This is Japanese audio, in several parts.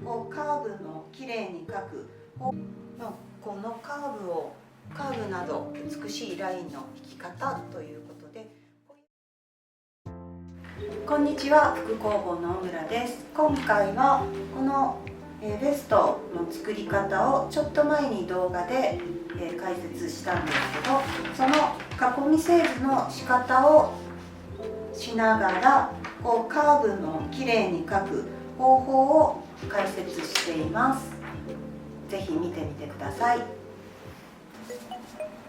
カーブのきれいに描く、このカーブなど美しいラインの引き方ということで、こんにちは、副工房の大村です。今回はこのベストの作り方をちょっと前に動画で解説したんですけど、その囲み製図の仕方をしながらカーブのきれいに描く方法を解説しています。ぜひ見てみてください。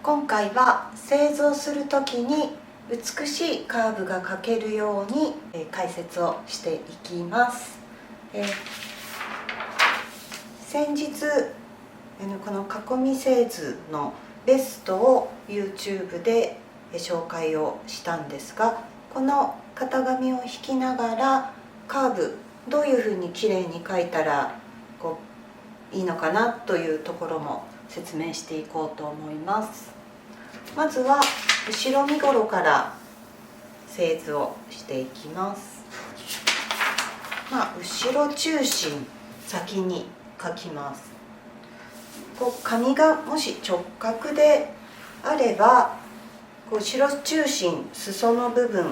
今回は製図をするときに美しいカーブが描けるように解説をしていきます。先日この囲み製図のベストを YouTube で紹介をしたんですが、この型紙を引きながらカーブどういうふうにきれいに描いたらいいのかなというところも説明していこうと思います。まずは後ろ身ごろから製図をしていきます。後ろ中心先に描きます。紙がもし直角であれば後ろ中心裾の部分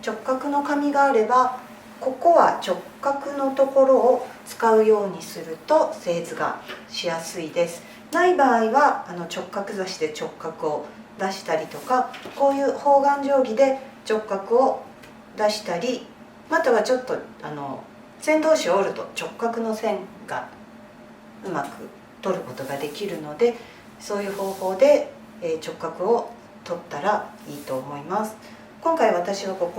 直角の紙があればここは直角のところを使うようにすると製図がしやすいです。ない場合は直角刺しで直角を出したりとか、こういう方眼定規で直角を出したり、またはちょっと線同士を折ると直角の線がうまく取ることができるので、そういう方法で直角を取ったらいいと思います。今回私はこ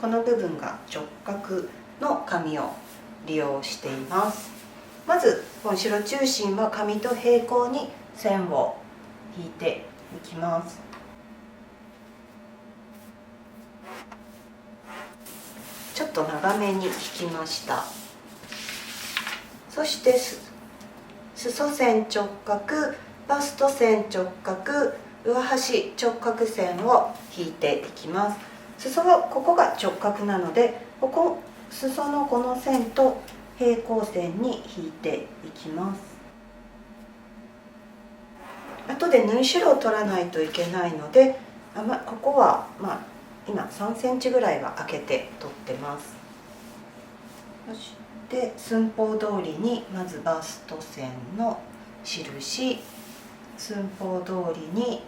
の部分が直角の紙を利用しています。まず後ろ中心は紙と平行に線を引いていきます。ちょっと長めに引きました。そして裾線直角、バスト線直角、上端直角線を引いていきます。裾はここが直角なので、裾のこの線と平行線に引いていきます。後で縫い代を取らないといけないので、ここは今3センチぐらいは開けて取ってます。そして寸法通りにまずバスト線の印、寸法通りに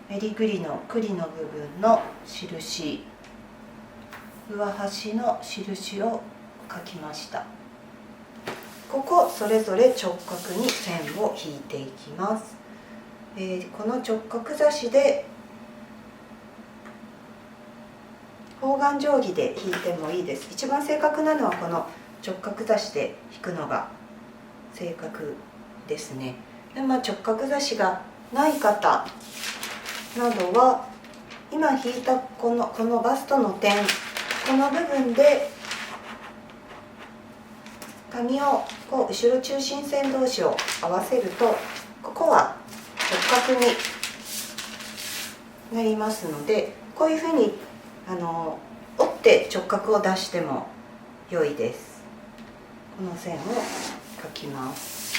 襟ぐりの部分の印、上端の印を書きました。ここそれぞれ直角に線を引いていきます。この直角刺しで方眼定規で引いてもいいです。一番正確なのはこの直角刺しで引くのが正確ですね。直角刺しがない方などは今引いたこのバストの点、この部分で紙を後ろ中心線同士を合わせるとここは直角になりますので、こういうふうに折って直角を出しても良いです。この線を描きます。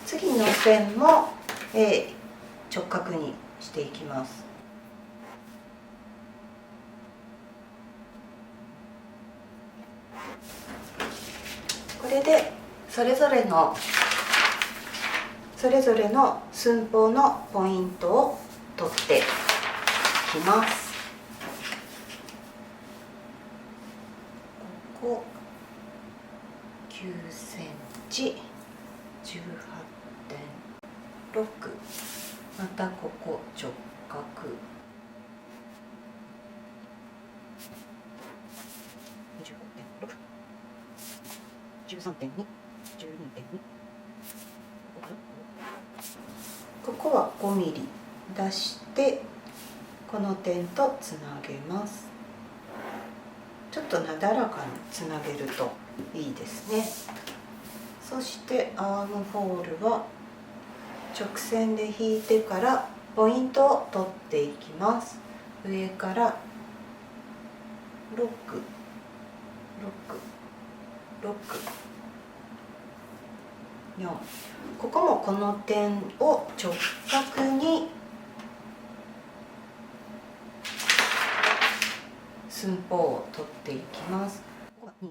次の線も、直角にしていきます。これでそれぞれの寸法のポイントを取っていきます。ここ9センチ 18.6、 またここ直角25.6、 13.2、 12.2、ここは5ミリ出してこの点とつなげます。ちょっとなだらかにつなげるといいですね。そしてアームホールは直線で引いてからポイントを取っていきます。上から6、6、6、4、ここもこの点を直角に寸法を取っていきます。ここが 2.8、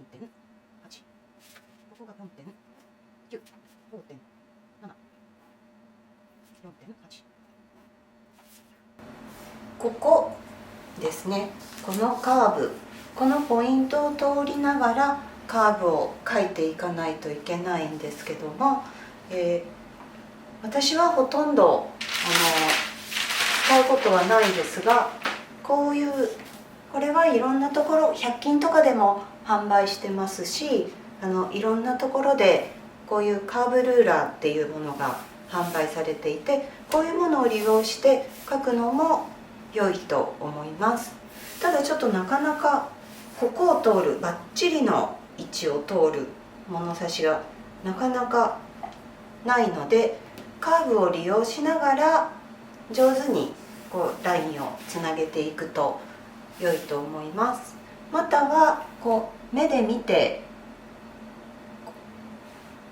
ここが 4.9、5.7、4.8、ここですね。このカーブ、このポイントを通りながらカーブを描いていかないといけないんですけども、私はほとんど使うことはないですが、こういうこれはいろんなところ、100均とかでも販売してますし、いろんなところでこういうカーブルーラーっていうものが販売されていて、こういうものを利用して描くのも良いと思います。ただちょっとなかなかここを通るバッチリの位置を通る物差しがなかなかないので、カーブを利用しながら上手にこうラインをつなげていくと良いと思います。またはこう目で見て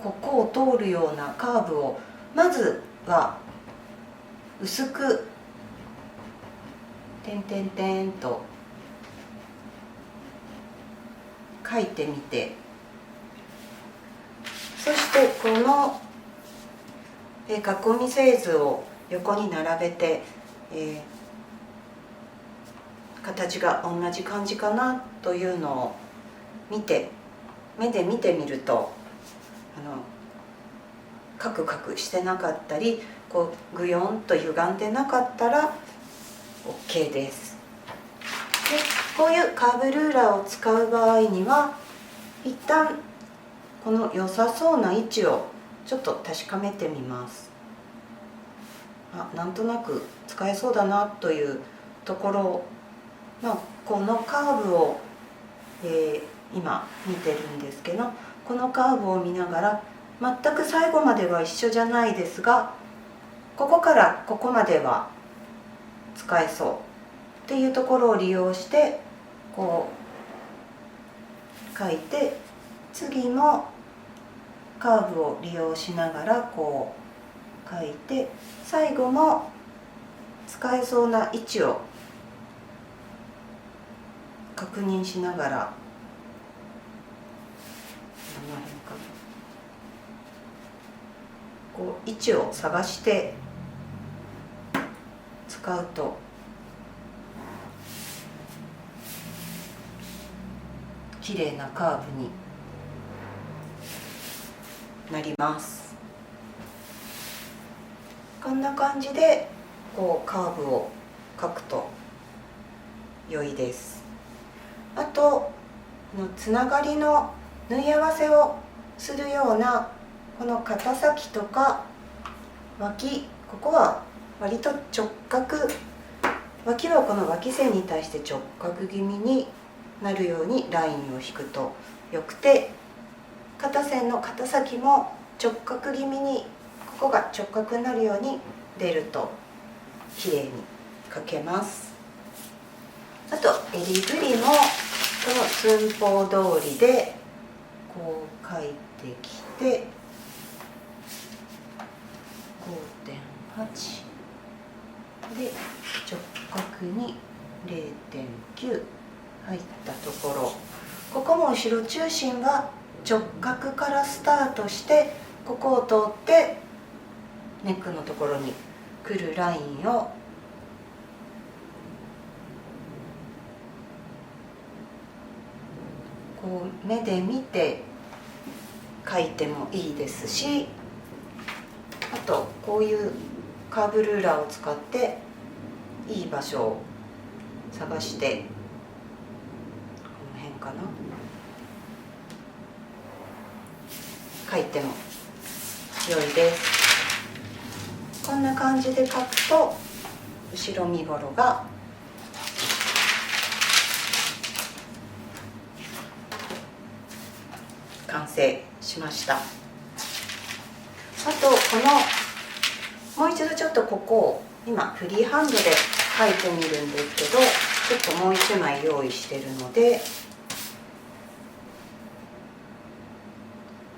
ここを通るようなカーブをまずは薄く点々点と書いてみて、そしてこの囲み製図を横に並べて、形が同じ感じかなというのを見て、目で見てみるとカクカクしてなかったり、こうグヨンと歪んでなかったら OK です。でこういうカーブルーラーを使う場合には、一旦この良さそうな位置をちょっと確かめてみます。なんとなく使えそうだなというところを、このカーブを、今見てるんですけど、このカーブを見ながら全く最後までは一緒じゃないですが、ここからここまでは使えそうっていうところを利用してこう書いて、次もカーブを利用しながらこう書いて、最後も使えそうな位置を確認しながら、こう位置を探して使うと綺麗なカーブになります。こんな感じでこうカーブを描くと良いです。あとつながりの縫い合わせをするようなこの肩先とか脇、ここは割と直角、脇はこの脇線に対して直角気味になるようにラインを引くとよくて、肩線の肩先も直角気味にここが直角になるように出るときれいに描けます。あと襟ぐりもこの寸法通りでこう描いてきて 5.8 で直角に 0.9 入ったところ、ここも後ろ中心が直角からスタートしてここを通ってネックのところに来るラインをこう目で見て描いてもいいですし、あとこういうカーブルーラーを使っていい場所を探して、この辺かな、描いても良いです。こんな感じで描くと後ろ身ごろが完成しました。あとこのもう一度ちょっとここを今フリーハンドで描いてみるんですけど、ちょっともう一枚用意してるので、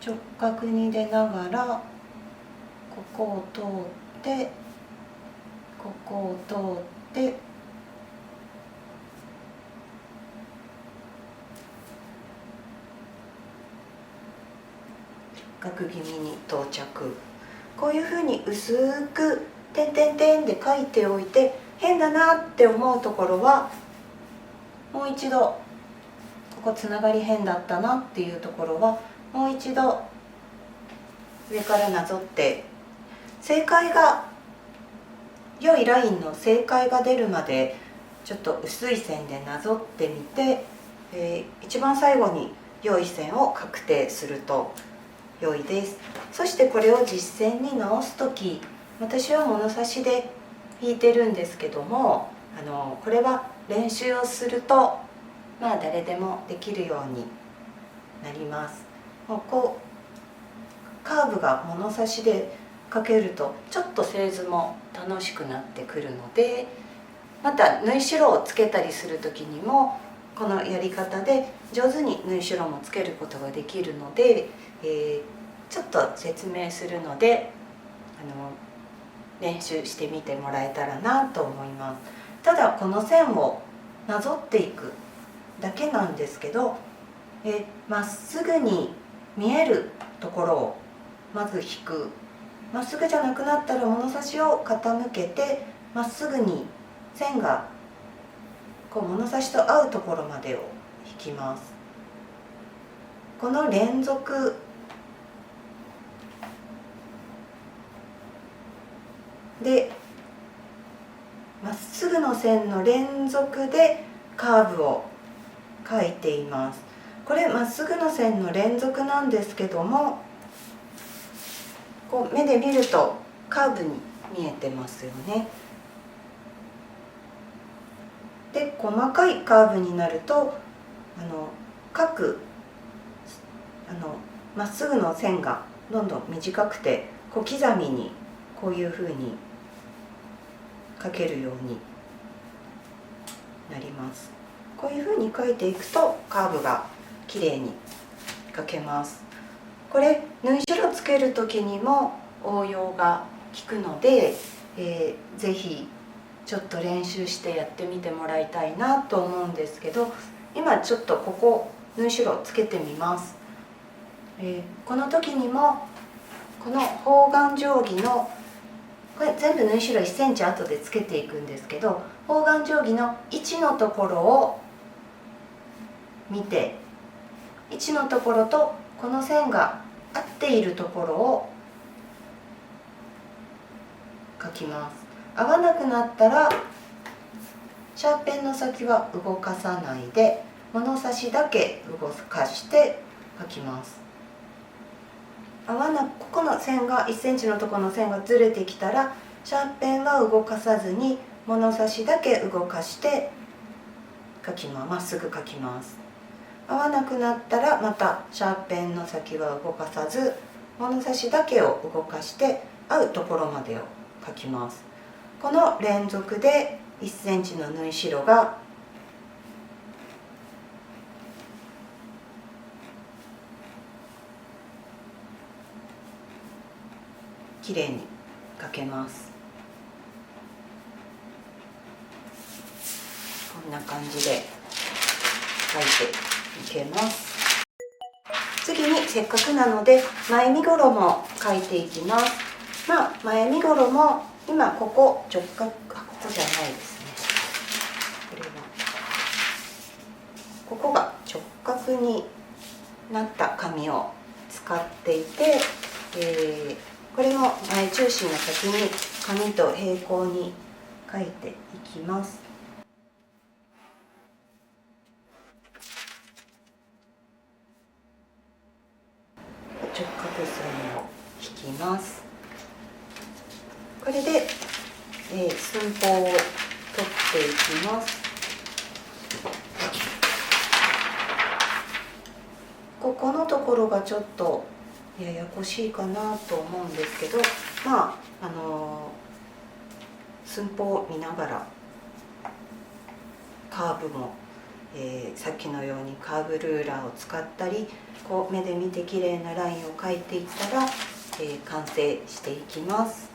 直角に出ながらこを通ってここを通って角気味に到着。こういうふうに薄く点々点で書いておいて、変だなって思うところはもう一度、ここつながり変だったなっていうところはもう一度上からなぞって、正解が良いラインの正解が出るまでちょっと薄い線でなぞってみて、一番最後に良い線を確定すると良いです。そしてこれを実践に直す時、私は物差しで引いてるんですけども、これは練習をするとまあ誰でもできるようになります。もうこうカーブが物差しでかけるとちょっと製図も楽しくなってくるので、また縫い代をつけたりする時にもこのやり方で上手に縫い代もつけることができるので、ちょっと説明するので練習してみてもらえたらなと思います。ただこの線をなぞっていくだけなんですけど、まっすぐに見えるところをまず引く。まっすぐじゃなくなったら物差しを傾けてまっすぐに線がこう物差しと合うところまでを引きます。この連続でまっすぐの線の連続でカーブを描いています。これまっすぐの線の連続なんですけども、こう目で見るとカーブに見えてますよね。で細かいカーブになると各まっすぐの線がどんどん短くて小刻みにこういうふうに描けるようになります。こういうふうに描いていくとカーブがきれいに描けます。これ縫い代つける時にも応用が効くので、ぜひちょっと練習してやってみてもらいたいなと思うんですけど、今ちょっとここ縫い代つけてみます。この時にもこの方眼定規のこれ全部縫い代1センチ後でつけていくんですけど、方眼定規の位置のところを見て、位置のところとこの線が合っているところを描きます。合わなくなったらシャーペンの先は動かさないで物差しだけ動かして描きます。ここの線が1センチのところの線がずれてきたらシャーペンは動かさずに物差しだけ動かして描きます。まっすぐ描きます。合わなくなったらまたシャーペンの先は動かさず物差しだけを動かして合うところまでを描きます。この連続で1センチの縫い代がきれいに描けます。こんな感じで描いていけます。次にせっかくなので前身頃も描いていきます。前身頃も今ここ直角、ここじゃないですね。ここが直角になった紙を使っていて、これも前中心の先に紙と平行に描いていきます。直角線を引きます。これで、寸法を取っていきます。ここのところがちょっとややこしいかなと思うんですけど、寸法を見ながらカーブも、さっきのようにカーブルーラーを使ったり、こう目で見て綺麗なラインを描いていったら、完成していきます。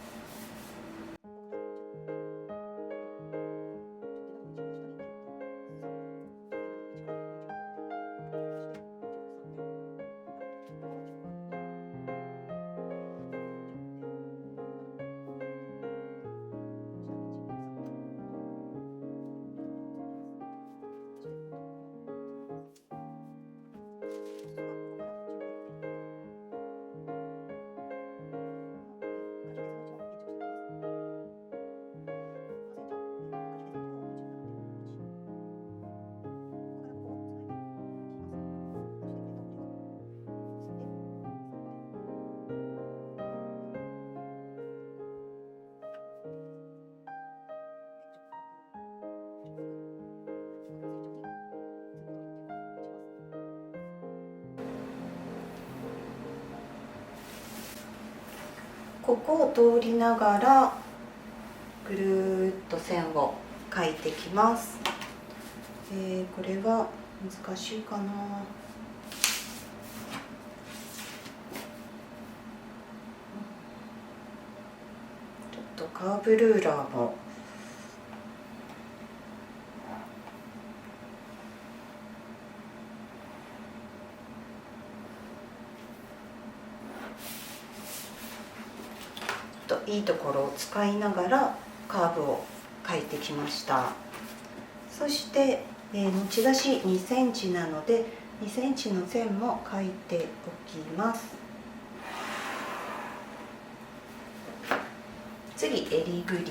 ここを通りながらぐるーっと線を描いてきます。これは難しいかな。ちょっとカーブルーラーもいいところを使いながらカーブを描いてきました。そして、持ち出し2センチなので2センチの線も描いておきます。次襟ぐり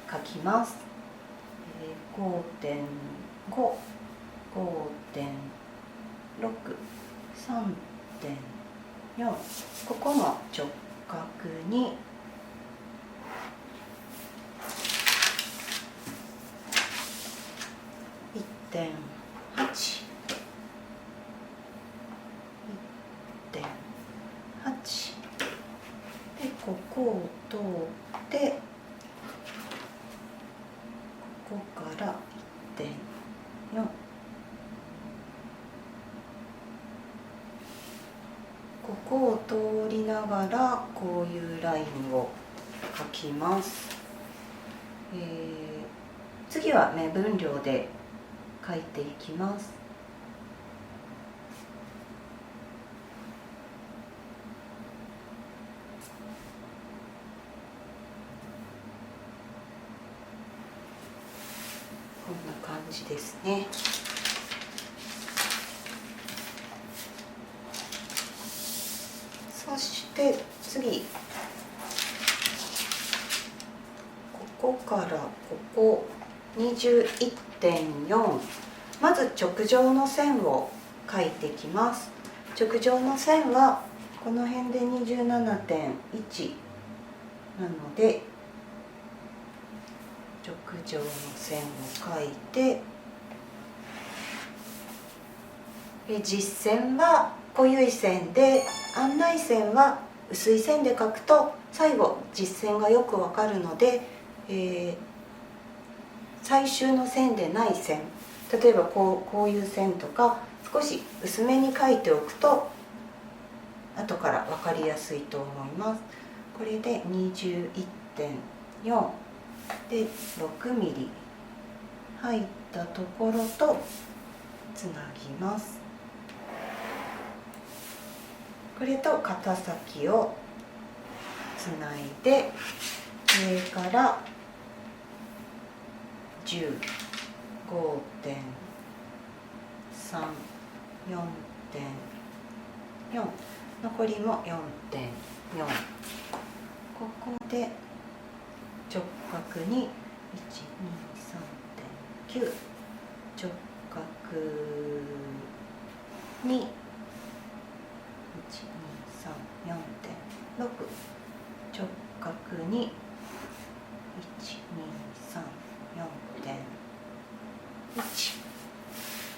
描きます。5.5、5.6、3.4、ここも直角に1.8、1.8でここを通ってここから1.4、ここを通りながらこういうラインを描きます。次は目分量で描いていきます。こんな感じですね。そして次ここからここ21.4、まず直上の線を描いてきます。直上の線はこの辺で 27.1 なので直上の線を描いて、実線は濃い線で案内線は薄い線で描くと最後実線がよくわかるので、最終の線でない線、例えばこういう線とか少し薄めに描いておくと後から分かりやすいと思います。これで 21.4 で6ミリ入ったところとつなぎます。これと肩先をつないで上から10、5.3、4.4、残りも 4.4、ここで直角に 1,2,3.9、直角に 1,2,3,4.6、直角に 1,2,3,4.1、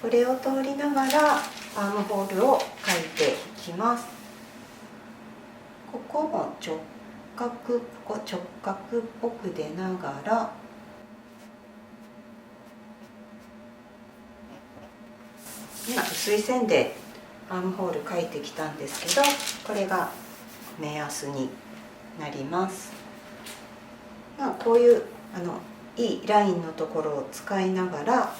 これを通りながらアームホールを描いていきます。ここも直角、ここ直角っぽく出ながら今薄い線でアームホール描いてきたんですけど、これが目安になります。こういういいラインのところを使いながら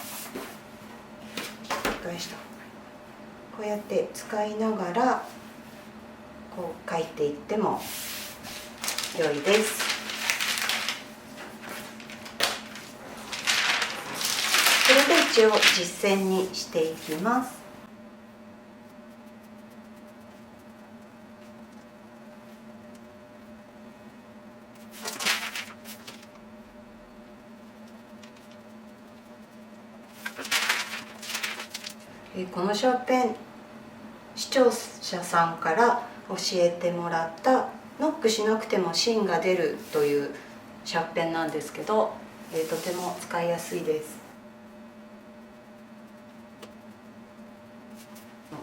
こうやって使いながらこう描いていっても良いです。それで一応実践にしていきます。このシャーペン、視聴者さんから教えてもらったノックしなくても芯が出るというシャーペンなんですけど、とても使いやすいです。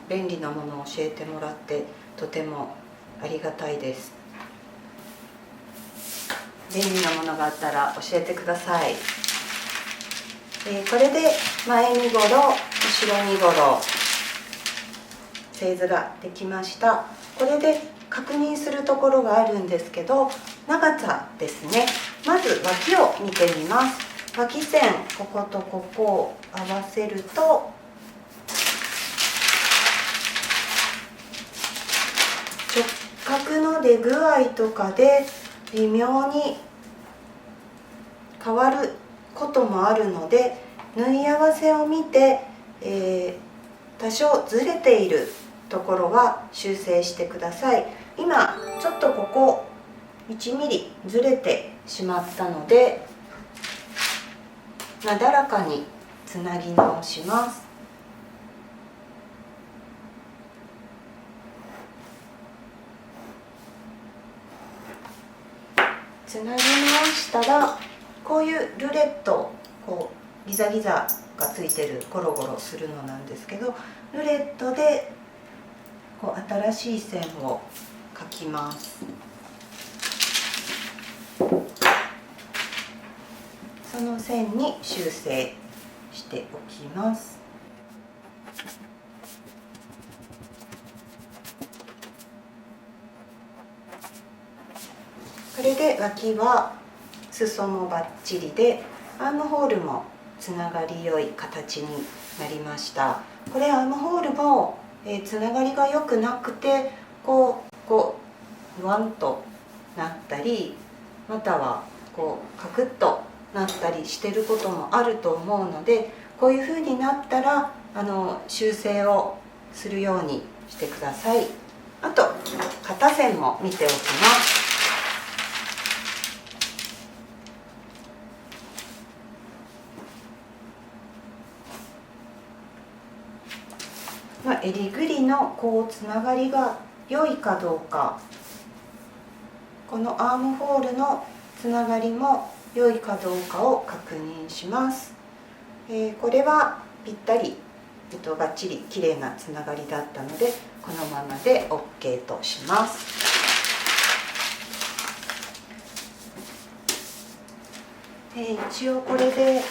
便利なものを教えてもらってとてもありがたいです。便利なものがあったら教えてください。これで前身ごろ、後ろ身ごろ製図ができました。これで確認するところがあるんですけど、長さですね。まず脇を見てみます。脇線、こことここを合わせると直角の出具合とかで微妙に変わることもあるので、縫い合わせを見て、多少ずれているところは修正してください。今ちょっとここ1ミリずれてしまったので、なだらかにつなぎ直します。つなぎ直したら、こういうルレット、こうギザギザがついてるゴロゴロするのなんですけど、ルレットでこう新しい線を描きます。その線に修正しておきます。これで脇は裾もバッチリで、アームホールもつながり良い形になりました。これアームホールも、つながりが良くなくてこうワンとなったり、またはこうカクッとなったりしてることもあると思うので、こういう風になったら修正をするようにしてください。あと肩線も見ておきます。襟ぐりのこうつながりが良いかどうか、このアームホールのつながりも良いかどうかを確認します。これはぴったり、バッチリ綺麗なつながりだったので、このままで OK とします。一応これで、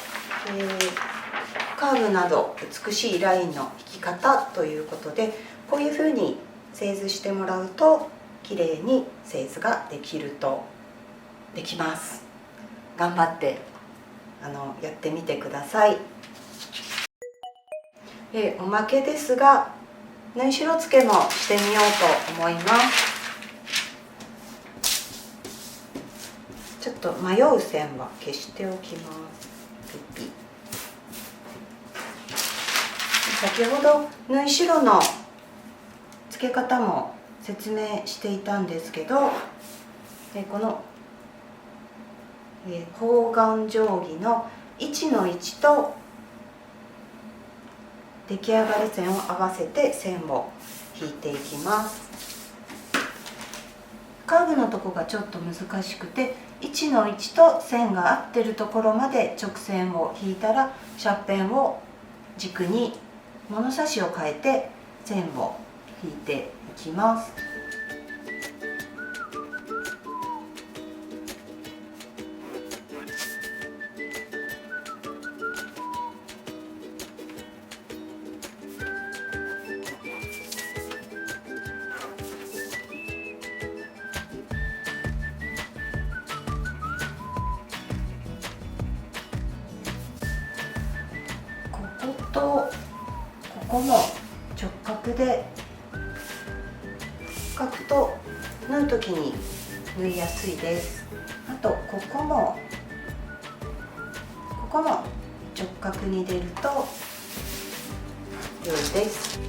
カーブなど美しいラインの引き方ということで、こういうふうに製図してもらうと綺麗に製図ができます。頑張ってやってみてください。おまけですが、縫い代付けもしてみようと思います。ちょっと迷う線は消しておきます。先ほど縫い代の付け方も説明していたんですけど、この方眼定規の1の1と出来上がり線を合わせて線を引いていきます。カーブのとこがちょっと難しくて、1の1と線が合ってるところまで直線を引いたら、シャーペンを軸に物差しを変えて線を引いていきます。とここも直角で書くと縫う時に縫いやすいです。あとここも直角に出ると良いです。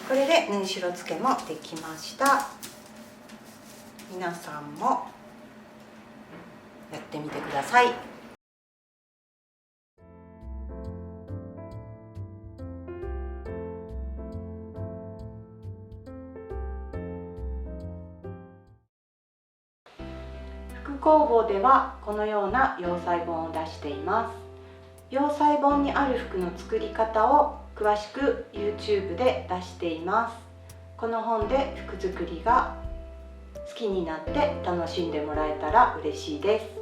これで縫い代付けもできました。皆さんもやってみてください。服工房ではこのような洋裁本を出しています。洋裁本にある服の作り方を詳しく YouTube で出しています。この本で服作りが好きになって楽しんでもらえたら嬉しいです。